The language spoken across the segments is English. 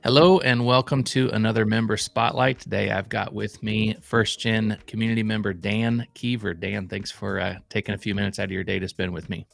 Hello and welcome to another member spotlight. Today I've got with me first gen community member Dan Keever. Dan, thanks for taking a few minutes out of your day to spend with me.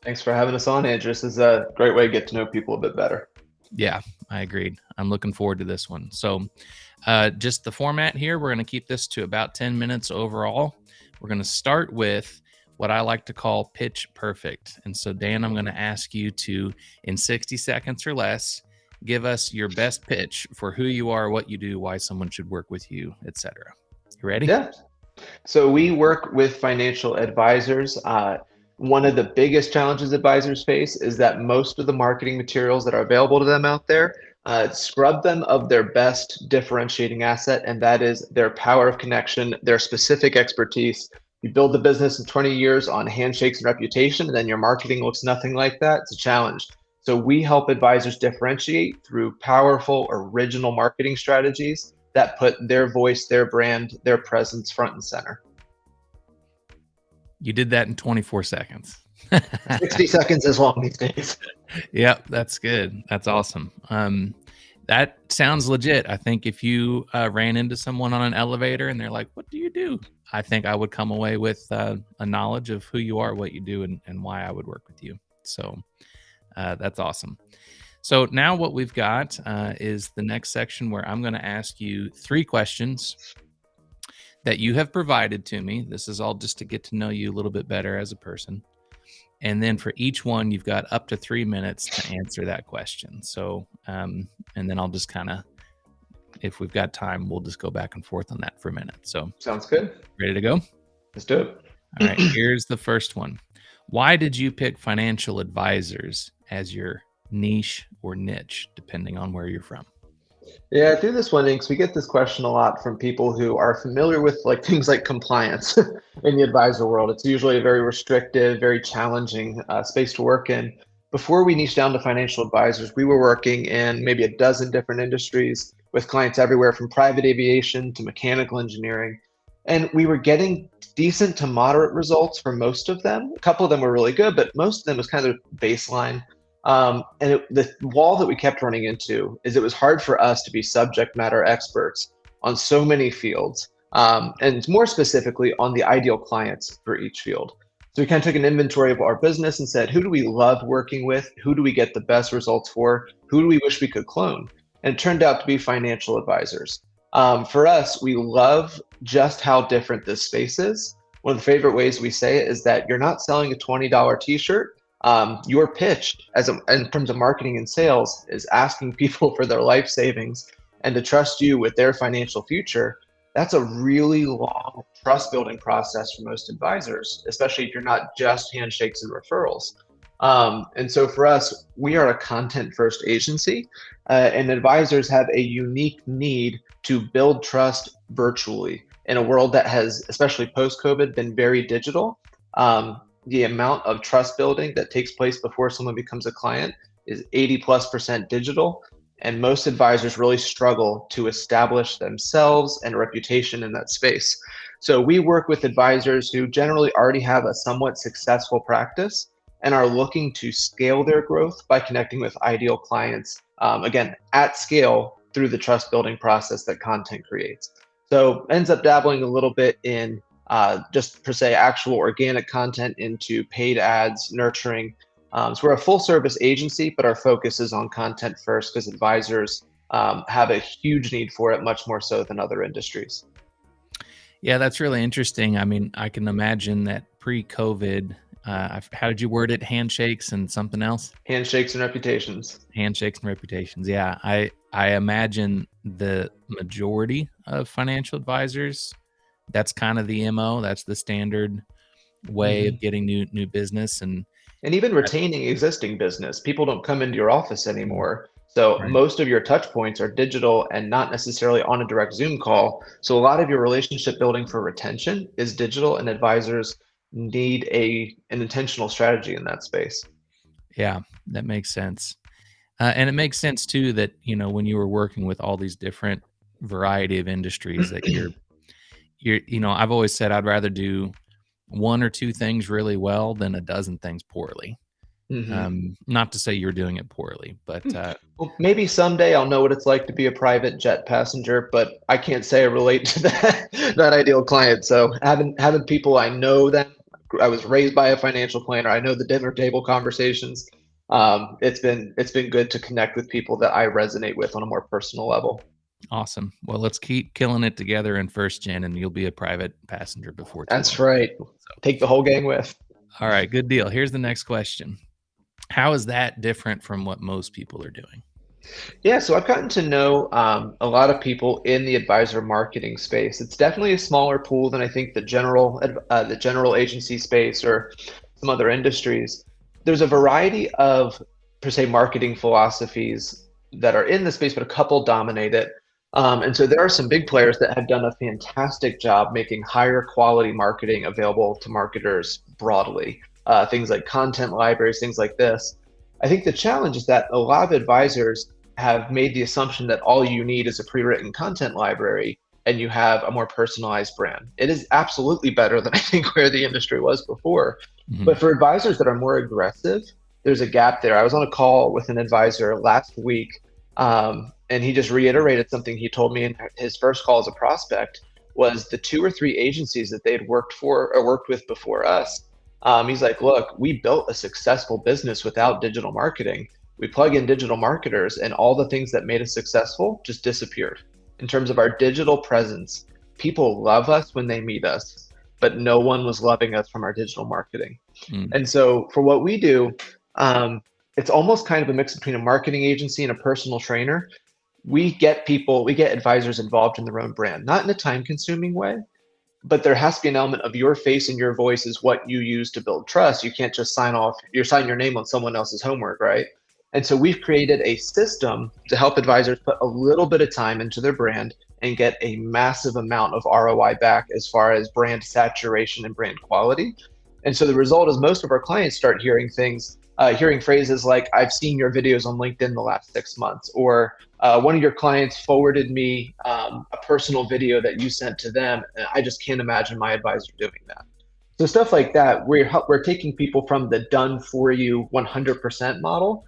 Thanks for having us on, Andrew. This is a great way to get to know people a bit better. Yeah, I agreed. I'm looking forward to this one. So, just the format here, we're going to keep this to about 10 minutes overall. We're going to start with what I like to call pitch perfect. And so, Dan, I'm going to ask you to, in 60 seconds or less, give us your best pitch for who you are, what you do, why someone should work with you, etc. You ready? Yeah. So we work with financial advisors. One of the biggest challenges advisors face is that most of the marketing materials that are available to them out there scrub them of their best differentiating asset, and that is their power of connection, their specific expertise. You build the business in 20 years on handshakes and reputation, and then your marketing looks nothing like that. It's a challenge. So we help advisors differentiate through powerful, original marketing strategies that put their voice, their brand, their presence front and center. You did that in 24 seconds. 60 seconds is long these days. Yep, that's good. That's awesome. That sounds legit. I think if you ran into someone on an elevator and they're like, "What do you do?" I think I would come away with a knowledge of who you are, what you do, and why I would work with you. So that's awesome. So now what we've got is the next section where I'm going to ask you 3 questions that you have provided to me. This is all just to get to know you a little bit better as a person. And then for each one, you've got up to 3 minutes to answer that question. So, and then I'll just kind of, if we've got time, we'll just go back and forth on that for a minute. So, Sounds good. ready to go? Let's do it. All right, here's the first one. Why did you pick financial advisors as your niche or niche, depending on where you're from? Yeah, I do this one because we get this question a lot from people who are familiar with like things like compliance in the advisor world. It's usually a very restrictive, very challenging space to work in. Before we niche down to financial advisors, we were working in maybe a dozen different industries with clients everywhere from private aviation to mechanical engineering. And we were getting decent to moderate results for most of them. A couple of them were really good, but most of them was kind of baseline. The wall that we kept running into is it was hard for us to be subject matter experts on so many fields, and more specifically on the ideal clients for each field. So we kind of took an inventory of our business and said, who do we love working with? Who do we get the best results for? Who do we wish we could clone? And it turned out to be financial advisors. For us, we love just how different this space is. One of the favorite ways we say it is that you're not selling a $20 t-shirt. Your pitch in terms of marketing and sales is asking people for their life savings and to trust you with their financial future. That's a really long trust building process for most advisors, especially if you're not just handshakes and referrals. And so for us, we are a content first agency, and advisors have a unique need to build trust virtually in a world that has, especially post COVID, been very digital. The amount of trust building that takes place before someone becomes a client is 80+% digital. And most advisors really struggle to establish themselves and reputation in that space. So we work with advisors who generally already have a somewhat successful practice and are looking to scale their growth by connecting with ideal clients, again, at scale through the trust building process that content creates. So ends up dabbling a little bit in just per se actual organic content into paid ads, nurturing. So we're a full service agency, but our focus is on content first because advisors have a huge need for it, much more so than other industries. Yeah, that's really interesting. I mean, I can imagine that pre-COVID, how did you word it? Handshakes and something else? Handshakes and reputations. Handshakes and reputations. Yeah, I imagine the majority of financial advisors, that's kind of the MO. That's the standard way of Mhm. getting new business. And even retaining existing business. People don't come into your office anymore. So Right. most of your touch points are digital and not necessarily on a direct Zoom call. So a lot of your relationship building for retention is digital, and advisors need an intentional strategy in that space. Yeah, that makes sense. And it makes sense too that, when you were working with all these different variety of industries that I've always said I'd rather do one or two things really well than a dozen things poorly. Not to say you're doing it poorly, but Well, maybe someday I'll know what it's like to be a private jet passenger, but I can't say I relate to that ideal client. So having people I know them, I was raised by a financial planner. I know the dinner table conversations. It's been good to connect with people that I resonate with on a more personal level. awesome. Well, let's keep killing it together in first gen, and you'll be a private passenger before too That's long. right. So, Take the whole gang with. all right, good deal. Here's the next question. How is that different from what most people are doing? Yeah, so I've gotten to know a lot of people in the advisor marketing space. It's definitely a smaller pool than I think the general agency space or some other industries. There's a variety of per se marketing philosophies that are in the space, but a couple dominate it. And so there are some big players that have done a fantastic job making higher quality marketing available to marketers broadly. Things like content libraries, things like this. I think the challenge is that a lot of advisors have made the assumption that all you need is a pre-written content library and you have a more personalized brand. It is absolutely better than I think where the industry was before. Mhm. But for advisors that are more aggressive, there's a gap there. I was on a call with an advisor last week, and he just reiterated something he told me in his first call as a prospect was the two or three agencies that they had worked for or worked with before us. He's like, look, we built a successful business without digital marketing. We plug in digital marketers, and all the things that made us successful just disappeared. In terms of our digital presence, people love us when they meet us, but no one was loving us from our digital marketing. Mm. And so for what we do, it's almost kind of a mix between a marketing agency and a personal trainer. We get advisors involved in their own brand, not in a time consuming way, but there has to be an element of your face and your voice is what you use to build trust. You can't just sign your name on someone else's homework, right? And so we've created a system to help advisors put a little bit of time into their brand and get a massive amount of ROI back as far as brand saturation and brand quality. And so the result is most of our clients start hearing phrases like, I've seen your videos on LinkedIn the last 6 months, or one of your clients forwarded me a personal video that you sent to them, and I just can't imagine my advisor doing that. So stuff like that, we're taking people from the done for you 100% model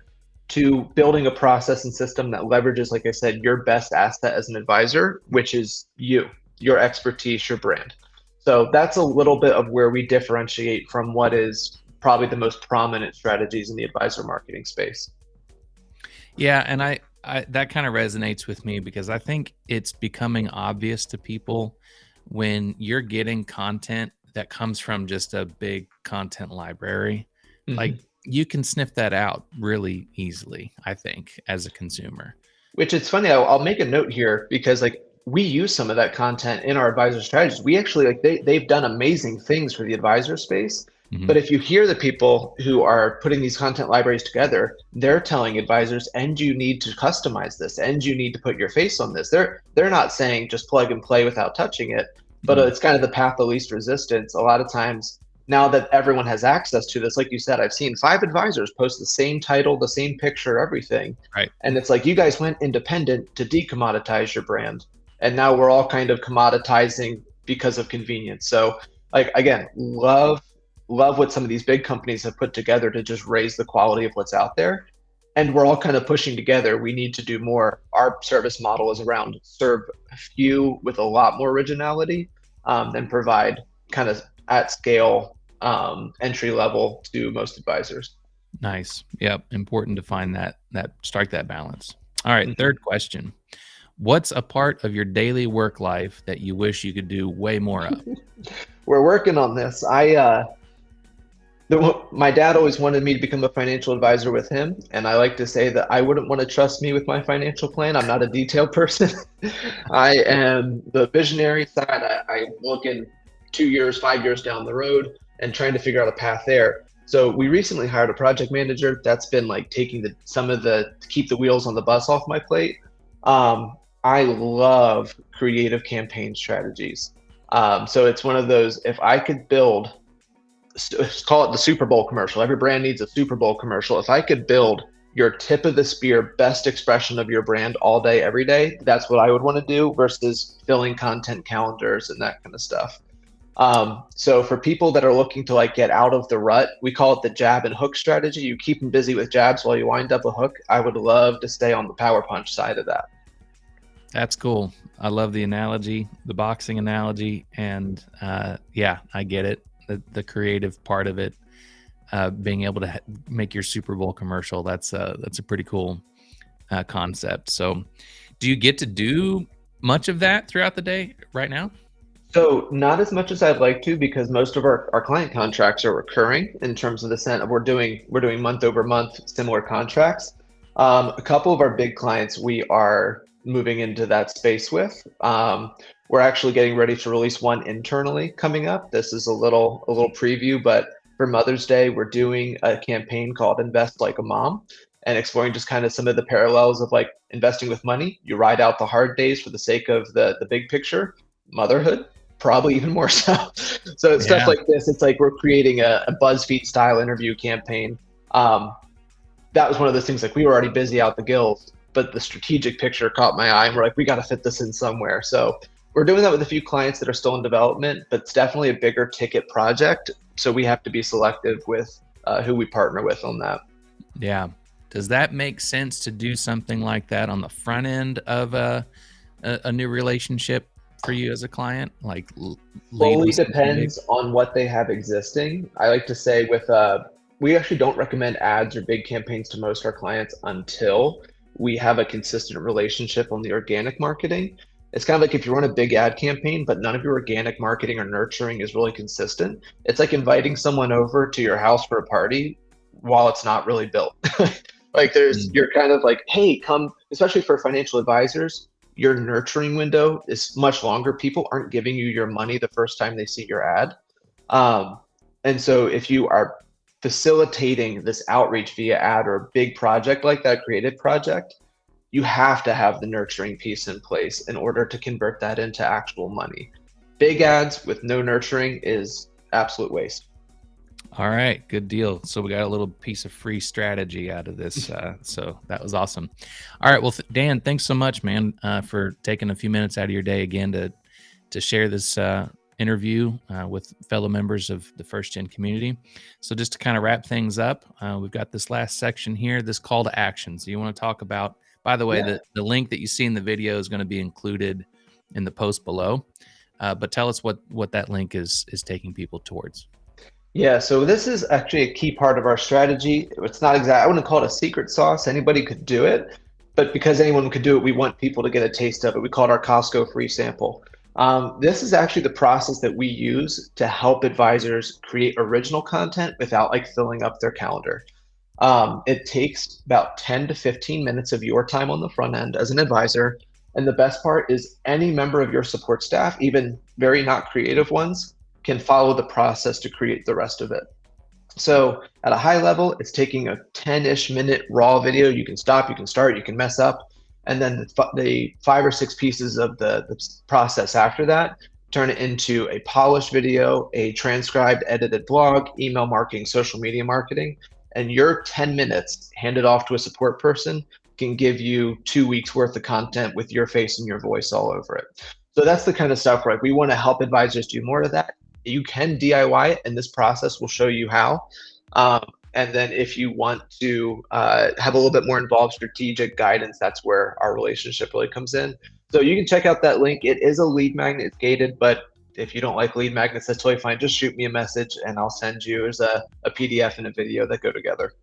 to building a process and system that leverages, like I said, your best asset as an advisor, which is your expertise, your brand. So that's a little bit of where we differentiate from what is probably the most prominent strategies in the advisor marketing space. Yeah, and I that kind of resonates with me because I think it's becoming obvious to people when you're getting content that comes from just a big content library, like Mhm. you can sniff that out really easily, I think, as a consumer. Which it's funny, I'll make a note here because like we use some of that content in our advisor strategies. We actually like they've done amazing things for the advisor space. Mhm. But if you hear the people who are putting these content libraries together, they're telling advisors, and you need to customize this, and you need to put your face on this. They're not saying just plug and play without touching it, but Mm. it's kind of the path of least resistance. A lot of times now that everyone has access to this, like you said, I've seen 5 advisors post the same title, the same picture, everything. Right. And it's like you guys went independent to decommoditize your brand. And now we're all kind of commoditizing because of convenience. So like again, love what some of these big companies have put together to just raise the quality of what's out there. And we're all kind of pushing together. We need to do more. Our service model is around serve a few with a lot more originality, and provide kind of at scale entry level to most advisors. Nice. Yep. Important to find that strike that balance. All right. Mhm. Third question. What's a part of your daily work life that you wish you could do way more of? We're working on this. My dad always wanted me to become a financial advisor with him, and I like to say that I wouldn't want to trust me with my financial plan. I'm not a detailed person. I am the visionary side. I look in 2 years, 5 years down the road and trying to figure out a path there. So we recently hired a project manager that's been like taking to keep the wheels on the bus off my plate. I love creative campaign strategies. So it's one of those, if I could build, call it the Super Bowl commercial. Every brand needs a Super Bowl commercial. If I could build your tip of the spear, best expression of your brand all day, every day, that's what I would want to do versus filling content calendars and that kind of stuff. So for people that are looking to like get out of the rut, we call it the jab and hook strategy. You keep them busy with jabs while you wind up a hook. I would love to stay on the power punch side of that. That's cool. I love the analogy, the boxing analogy, and yeah, I get it. The creative part of it, being able to make your Super Bowl commercial. That's a pretty cool concept. So, do you get to do much of that throughout the day right now? So not as much as I'd like to because most of our client contracts are recurring in terms of the sense of we're doing month over month similar contracts. A couple of our big clients we are moving into that space with. We're actually getting ready to release one internally coming up. This is a little preview, but for Mother's Day, we're doing a campaign called Invest Like a Mom and exploring just kind of some of the parallels of like investing with money. You ride out the hard days for the sake of the big picture, motherhood probably even more so. So it's stuff Yeah. like this. It's like we're creating a BuzzFeed style interview campaign. That was one of those things like we were already busy out the gills, but the strategic picture caught my eye and we're like, we got to fit this in somewhere. So we're doing that with a few clients that are still in development, but it's definitely a bigger ticket project. So we have to be selective with who we partner with on that. Yeah. Does that make sense to do something like that on the front end of a new relationship for you as a client? Like lead Fully with something big? depends on what they have existing. I like to say with we actually don't recommend ads or big campaigns to most of our clients until we have a consistent relationship on the organic marketing. It's kind of like if you run a big ad campaign, but none of your organic marketing or nurturing is really consistent. It's like inviting someone over to your house for a party while it's not really built. Like Mm. you're kind of like, hey, come, especially for financial advisors, your nurturing window is much longer. People aren't giving you your money the first time they see your ad. Um, and so if you are facilitating this outreach via ad or a big project like that, creative project, you have to have the nurturing piece in place in order to convert that into actual money. Big ads with no nurturing is absolute waste. All right, good deal. So we got a little piece of free strategy out of this. So that was awesome. All right, well, Dan, thanks so much, man, for taking a few minutes out of your day again to share this interview with fellow members of the First Gen community. So just to kind of wrap things up, we've got this last section here, this call to action. So you want to talk about, by the way, Yeah. the link that you see in the video is going to be included in the post below. But tell us what that link is taking people towards. Yeah, so this is actually a key part of our strategy. It's not exact, I wouldn't call it a secret sauce. Anybody could do it, but because anyone could do it, we want people to get a taste of it. We call it our Costco free sample. This is actually the process that we use to help advisors create original content without like filling up their calendar. It takes about 10 to 15 minutes of your time on the front end as an advisor. And the best part is any member of your support staff, even very not creative ones, can follow the process to create the rest of it. So at a high level, it's taking a 10-ish minute raw video. You can stop, you can start, you can mess up. And then the 5 or 6 pieces of the process after that, turn it into a polished video, a transcribed, edited blog, email marketing, social media marketing. And your 10 minutes handed off to a support person can give you 2 weeks worth of content with your face and your voice all over it. So that's the kind of stuff, right? We want to help advisors do more of that. You can DIY it, and this process will show you how. And then if you want to have a little bit more involved strategic guidance, that's where our relationship really comes in. So you can check out that link. It is a lead magnet, it's gated, but if you don't like lead magnets, that's totally fine. Just shoot me a message and I'll send you there's a PDF and a video that go together.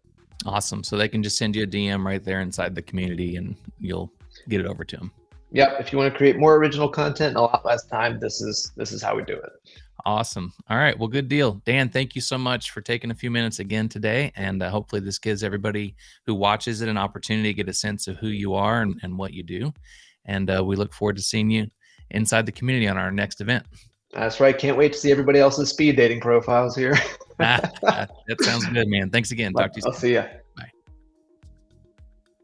Awesome. So they can just send you a DM right there inside the community and you'll get it over to them. Yep. If you want to create more original content in a lot less time, this is how we do it. Awesome. All right. Well, good deal. Dan, thank you so much for taking a few minutes again today. And hopefully this gives everybody who watches it an opportunity to get a sense of who you are and what you do. And we look forward to seeing you inside the community on our next event. That's right. Can't wait to see everybody else's speed dating profiles here. That sounds good, man. Thanks again. Talk to you I'll soon. see you.